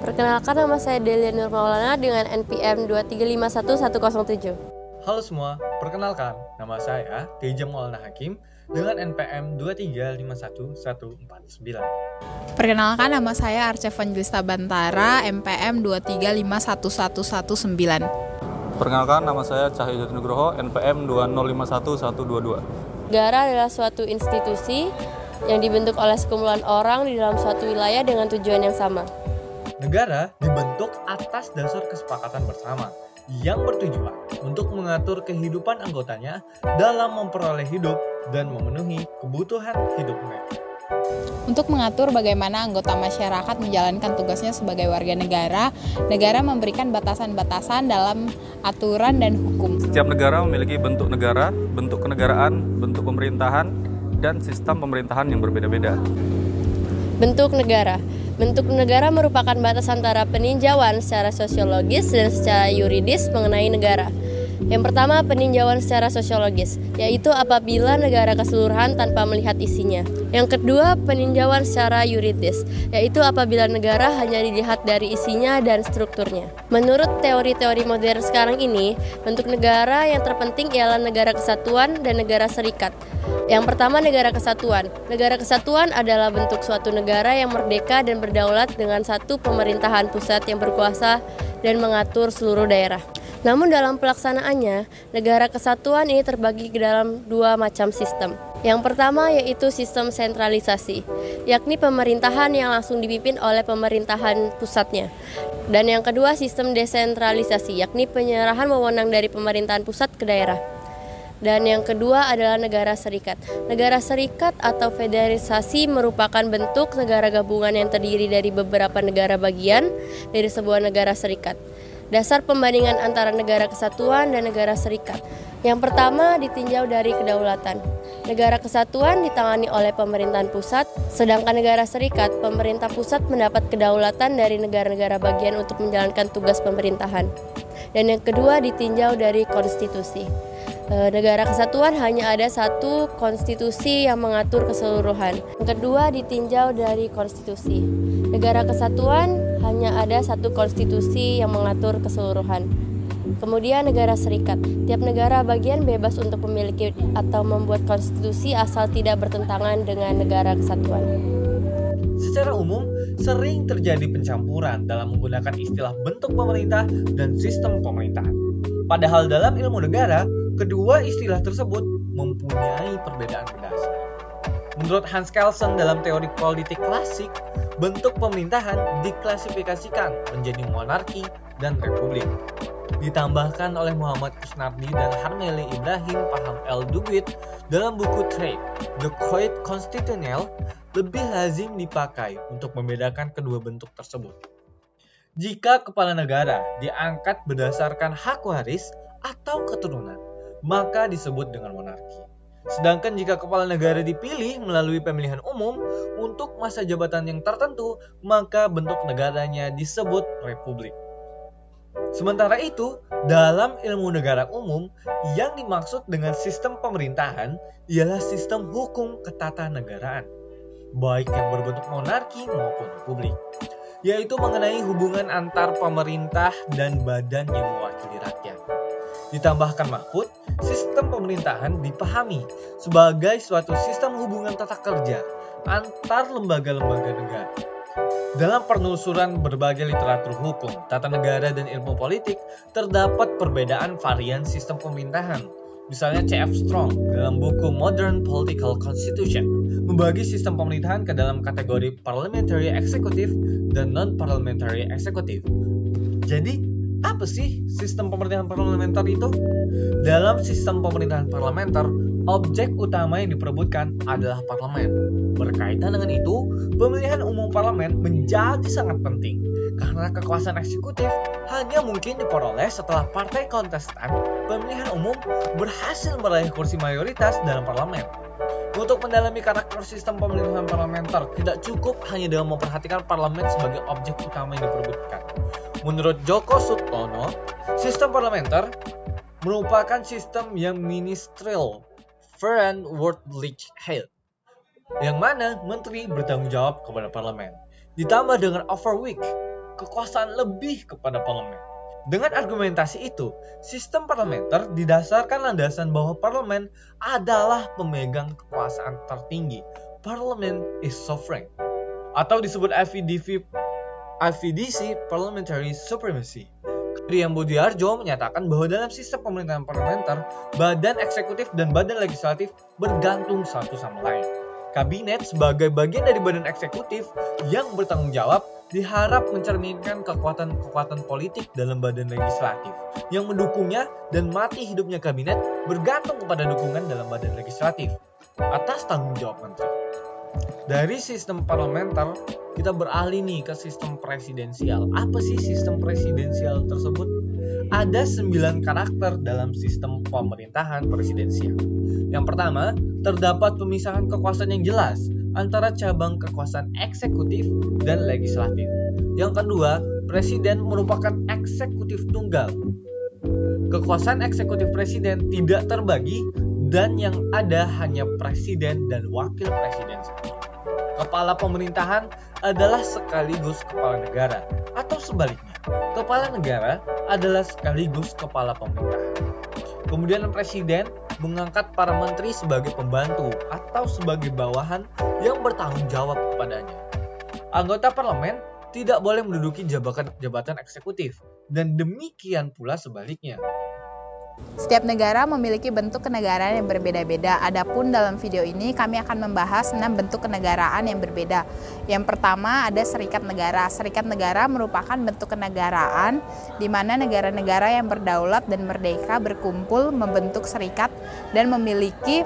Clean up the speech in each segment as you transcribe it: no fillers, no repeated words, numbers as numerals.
Perkenalkan, nama saya Delia Nur Maulana dengan NPM 2351107. Halo semua, perkenalkan, nama saya Teja Maulana Hakim dengan NPM 2351149. Perkenalkan, nama saya Arce Evangelista Bantara, NPM 2351119. Perkenalkan, nama saya Cahyo Jatinugroho, NPM 2051122. Negara adalah suatu institusi yang dibentuk oleh sekumpulan orang di dalam suatu wilayah dengan tujuan yang sama. Negara dibentuk atas dasar kesepakatan bersama yang bertujuan untuk mengatur kehidupan anggotanya dalam memperoleh hidup dan memenuhi kebutuhan hidup mereka. Untuk mengatur bagaimana anggota masyarakat menjalankan tugasnya sebagai warga negara, negara memberikan batasan-batasan dalam aturan dan hukum. Setiap negara memiliki bentuk negara, bentuk kenegaraan, bentuk pemerintahan, dan sistem pemerintahan yang berbeda-beda. Bentuk negara. Bentuk negara merupakan batas antara peninjauan secara sosiologis dan secara yuridis mengenai negara. Yang pertama, peninjauan secara sosiologis, yaitu apabila negara keseluruhan tanpa melihat isinya. Yang kedua, peninjauan secara yuridis, yaitu apabila negara hanya dilihat dari isinya dan strukturnya. Menurut teori-teori modern sekarang ini, bentuk negara yang terpenting ialah negara kesatuan dan negara serikat. Yang pertama, negara kesatuan. Negara kesatuan adalah bentuk suatu negara yang merdeka dan berdaulat dengan satu pemerintahan pusat yang berkuasa dan mengatur seluruh daerah. Namun dalam pelaksanaannya, negara kesatuan ini terbagi ke dalam dua macam sistem. Yang pertama yaitu sistem sentralisasi, yakni pemerintahan yang langsung dipimpin oleh pemerintahan pusatnya. Dan yang kedua sistem desentralisasi, yakni penyerahan wewenang dari pemerintahan pusat ke daerah. Dan yang kedua adalah negara serikat. Negara serikat atau federalisasi merupakan bentuk negara gabungan yang terdiri dari beberapa negara bagian dari sebuah negara serikat. Dasar pembandingan antara negara kesatuan dan negara serikat. Yang pertama ditinjau dari kedaulatan. Negara kesatuan ditangani oleh pemerintahan pusat, sedangkan negara serikat, pemerintah pusat mendapat kedaulatan dari negara-negara bagian untuk menjalankan tugas pemerintahan. Dan yang kedua ditinjau dari konstitusi. Negara kesatuan hanya ada satu konstitusi yang mengatur keseluruhan. Yang kedua ditinjau dari konstitusi. Negara kesatuan hanya ada satu konstitusi yang mengatur keseluruhan. Kemudian negara serikat. Tiap negara bagian bebas untuk memiliki atau membuat konstitusi asal tidak bertentangan dengan negara kesatuan. Secara umum, sering terjadi pencampuran dalam menggunakan istilah bentuk pemerintah dan sistem pemerintahan. Padahal dalam ilmu negara, kedua istilah tersebut mempunyai perbedaan mendasar. Menurut Hans Kelsen dalam teori politik klasik, bentuk pemerintahan diklasifikasikan menjadi monarki dan republik. Ditambahkan oleh Muhammad Kusnardi dan Harmeli Ibrahim Paham El Duguid dalam buku Trade, The Code Constitutionnel, lebih lazim dipakai untuk membedakan kedua bentuk tersebut. Jika kepala negara diangkat berdasarkan hak waris atau keturunan, maka disebut dengan monarki. Sedangkan jika kepala negara dipilih melalui pemilihan umum untuk masa jabatan yang tertentu, maka bentuk negaranya disebut republik. Sementara itu, dalam ilmu negara umum, yang dimaksud dengan sistem pemerintahan ialah sistem hukum ketatanegaraan, baik yang berbentuk monarki maupun republik, yaitu mengenai hubungan antar pemerintah dan badan yang mewakili rakyat. Ditambahkan Mahfud, sistem pemerintahan dipahami sebagai suatu sistem hubungan tata kerja antar lembaga-lembaga negara. Dalam penelusuran berbagai literatur hukum, tata negara dan ilmu politik, terdapat perbedaan varian sistem pemerintahan. Misalnya C.F. Strong dalam buku Modern Political Constitution membagi sistem pemerintahan ke dalam kategori parliamentary executive dan non-parliamentary executive. Jadi, apa sih sistem pemerintahan parlementer itu? Dalam sistem pemerintahan parlementer, objek utama yang diperebutkan adalah parlemen. Berkaitan dengan itu, pemilihan umum parlemen menjadi sangat penting karena kekuasaan eksekutif hanya mungkin diperoleh setelah partai kontestan pemilihan umum berhasil meraih kursi mayoritas dalam parlemen. Untuk mendalami karakter sistem pemerintahan parlementer, tidak cukup hanya dengan memperhatikan parlemen sebagai objek utama yang diperebutkan. Menurut Djoko Sutono, sistem parlementer merupakan sistem yang ministerial, verantwoordelijk head, yang mana menteri bertanggung jawab kepada parlemen. Ditambah dengan overweek, kekuasaan lebih kepada parlemen. Dengan argumentasi itu, sistem parlementer didasarkan landasan bahwa parlemen adalah pemegang kekuasaan tertinggi. Parliament is sovereign, atau disebut IVDC, Parliamentary Supremacy. Kriyan Budiarjo menyatakan bahwa dalam sistem pemerintahan parlementer, badan eksekutif dan badan legislatif bergantung satu sama lain. Kabinet sebagai bagian dari badan eksekutif yang bertanggung jawab diharap mencerminkan kekuatan politik dalam badan legislatif yang mendukungnya, dan mati hidupnya kabinet bergantung kepada dukungan dalam badan legislatif atas tanggung jawab menteri. Dari sistem parlementer kita beralih nih ke sistem presidensial. Apa sih sistem presidensial tersebut? Ada 9 karakter dalam sistem pemerintahan presidensial. Yang pertama, terdapat pemisahan kekuasaan yang jelas antara cabang kekuasaan eksekutif dan legislatif. Yang kedua, presiden merupakan eksekutif tunggal. Kekuasaan eksekutif presiden tidak terbagi dan yang ada hanya presiden dan wakil presiden saja. Kepala pemerintahan adalah sekaligus kepala negara, atau sebaliknya, kepala negara adalah sekaligus kepala pemerintahan. Kemudian presiden mengangkat para menteri sebagai pembantu atau sebagai bawahan yang bertanggung jawab kepadanya. Anggota parlemen tidak boleh menduduki jabatan eksekutif, dan demikian pula sebaliknya. Setiap negara memiliki bentuk kenegaraan yang berbeda-beda. Adapun dalam video ini kami akan membahas 6 bentuk kenegaraan yang berbeda. Yang pertama ada serikat negara. Serikat negara merupakan bentuk kenegaraan di mana negara-negara yang berdaulat dan merdeka berkumpul membentuk serikat dan memiliki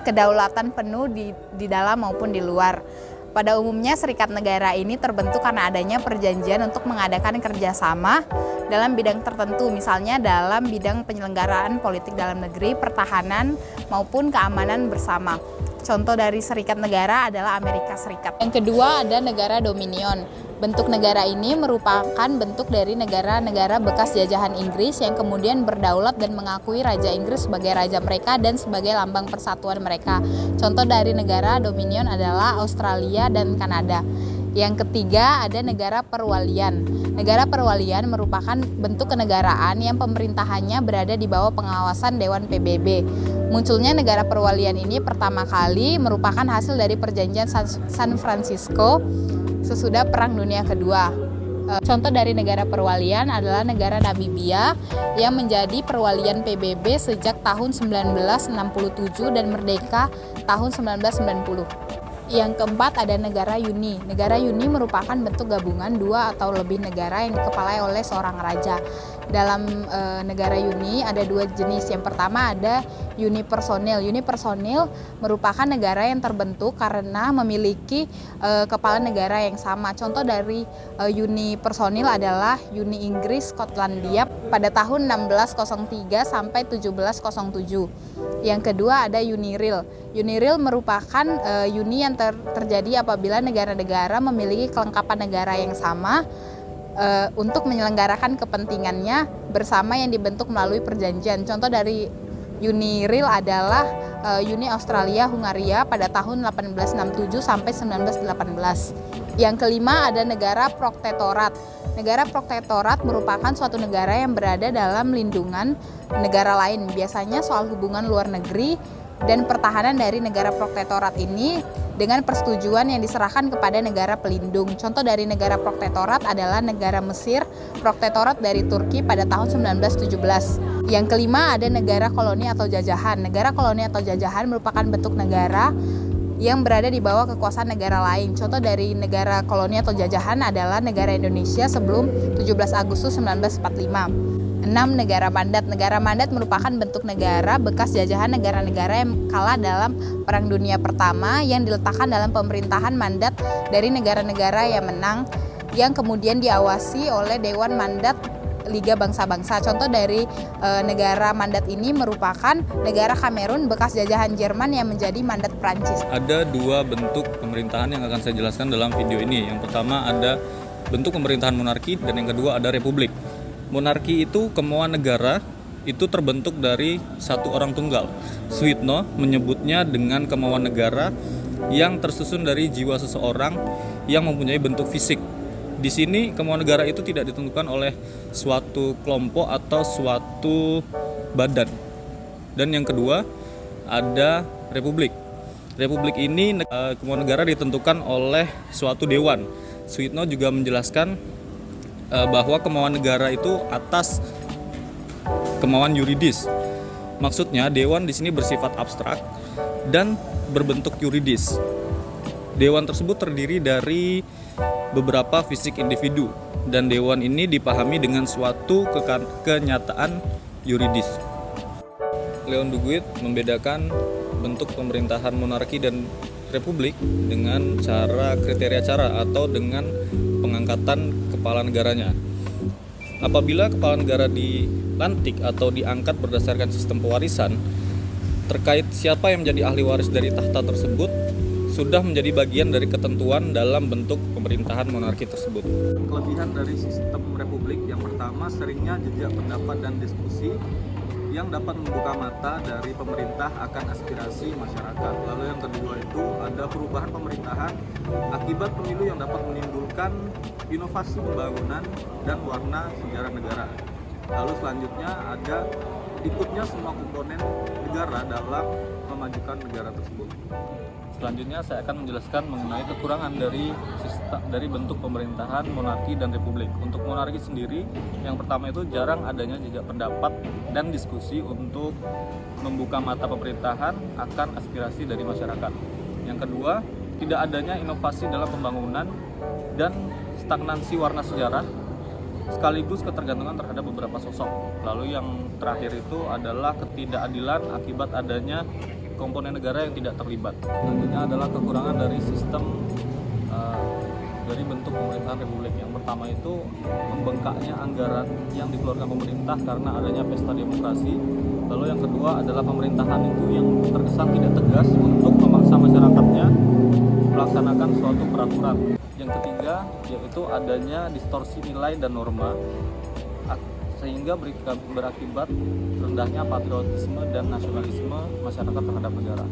kedaulatan penuh di dalam maupun di luar. Pada umumnya serikat negara ini terbentuk karena adanya perjanjian untuk mengadakan kerjasama dalam bidang tertentu, misalnya dalam bidang penyelenggaraan politik dalam negeri, pertahanan, maupun keamanan bersama. Contoh dari serikat negara adalah Amerika Serikat. Yang kedua ada negara dominion. Bentuk negara ini merupakan bentuk dari negara-negara bekas jajahan Inggris yang kemudian berdaulat dan mengakui Raja Inggris sebagai raja mereka dan sebagai lambang persatuan mereka. Contoh dari negara dominion adalah Australia dan Kanada. Yang ketiga ada negara perwalian. Negara perwalian merupakan bentuk kenegaraan yang pemerintahannya berada di bawah pengawasan Dewan PBB. Munculnya negara perwalian ini pertama kali merupakan hasil dari perjanjian San Francisco sesudah Perang Dunia Kedua. Contoh dari negara perwalian adalah negara Namibia yang menjadi perwalian PBB sejak tahun 1967 dan merdeka tahun 1990. Yang keempat ada negara Uni. Negara Uni merupakan bentuk gabungan 2 atau lebih negara yang dikepalai oleh seorang raja. Dalam negara Uni ada 2 jenis. Yang pertama ada Uni personil. Uni personil merupakan negara yang terbentuk karena memiliki kepala negara yang sama. Contoh dari Uni personil adalah Uni Inggris Skotlandia pada tahun 1603 sampai 1707. Yang kedua ada Uni Real. Uni Real merupakan uni yang terjadi apabila negara-negara memiliki kelengkapan negara yang sama untuk menyelenggarakan kepentingannya bersama yang dibentuk melalui perjanjian. Contoh dari Uni Real adalah Uni Australia-Hungaria pada tahun 1867 sampai 1918. Yang kelima ada negara protektorat. Negara protektorat merupakan suatu negara yang berada dalam lindungan negara lain. Biasanya soal hubungan luar negeri dan pertahanan dari negara protektorat ini dengan persetujuan yang diserahkan kepada negara pelindung. Contoh dari negara protektorat adalah negara Mesir, protektorat dari Turki pada tahun 1917. Yang kelima ada negara koloni atau jajahan. Negara koloni atau jajahan merupakan bentuk negara yang berada di bawah kekuasaan negara lain. Contoh dari negara koloni atau jajahan adalah negara Indonesia sebelum 17 Agustus 1945. 6. Negara mandat. Negara mandat merupakan bentuk negara bekas jajahan negara-negara yang kalah dalam Perang Dunia Pertama yang diletakkan dalam pemerintahan mandat dari negara-negara yang menang yang kemudian diawasi oleh Dewan Mandat Liga Bangsa-Bangsa. Contoh dari negara mandat ini merupakan negara Kamerun bekas jajahan Jerman yang menjadi mandat Prancis. Ada 2 bentuk pemerintahan yang akan saya jelaskan dalam video ini. Yang pertama ada bentuk pemerintahan monarki dan yang kedua ada republik. Monarki itu kemauan negara itu terbentuk dari satu orang tunggal. Suitno menyebutnya dengan kemauan negara yang tersusun dari jiwa seseorang yang mempunyai bentuk fisik Di sini kemauan negara itu tidak ditentukan oleh suatu kelompok atau suatu badan. Dan yang kedua ada republik. Republik ini kemauan negara ditentukan oleh suatu dewan. Suyitno juga menjelaskan bahwa kemauan negara itu atas kemauan yuridis. Maksudnya dewan di sini bersifat abstrak dan berbentuk yuridis. Dewan tersebut terdiri dari beberapa fisik individu dan dewan ini dipahami dengan suatu kenyataan yuridis. Leon Duguid membedakan bentuk pemerintahan monarki dan republik dengan kriteria cara atau dengan pengangkatan kepala negaranya. Apabila kepala negara dilantik atau diangkat berdasarkan sistem pewarisan, terkait siapa yang menjadi ahli waris dari tahta tersebut sudah menjadi bagian dari ketentuan dalam bentuk pemerintahan monarki tersebut. Kelebihan dari sistem republik yang pertama seringnya jejak pendapat dan diskusi yang dapat membuka mata dari pemerintah akan aspirasi masyarakat. Lalu yang kedua itu ada perubahan pemerintahan akibat pemilu yang dapat menimbulkan inovasi pembangunan dan warna sejarah negara. Lalu selanjutnya ada ikutnya semua komponen negara dalam memajukan negara tersebut. Selanjutnya saya akan menjelaskan mengenai kekurangan dari bentuk pemerintahan monarki dan republik. Untuk monarki sendiri, yang pertama itu jarang adanya jejak pendapat dan diskusi untuk membuka mata pemerintahan akan aspirasi dari masyarakat. Yang kedua, tidak adanya inovasi dalam pembangunan dan stagnansi warna sejarah sekaligus ketergantungan terhadap beberapa sosok. Lalu yang terakhir itu adalah ketidakadilan akibat adanya komponen negara yang tidak terlibat. Selanjutnya adalah kekurangan dari sistem dari bentuk pemerintahan republik. Yang pertama itu membengkaknya anggaran yang dikeluarkan pemerintah karena adanya pesta demokrasi. Lalu yang kedua adalah pemerintahan itu yang terkesan tidak tegas untuk memaksa masyarakatnya melaksanakan suatu peraturan. Yang ketiga yaitu adanya distorsi nilai dan norma sehingga berakibat rendahnya patriotisme dan nasionalisme masyarakat terhadap negara.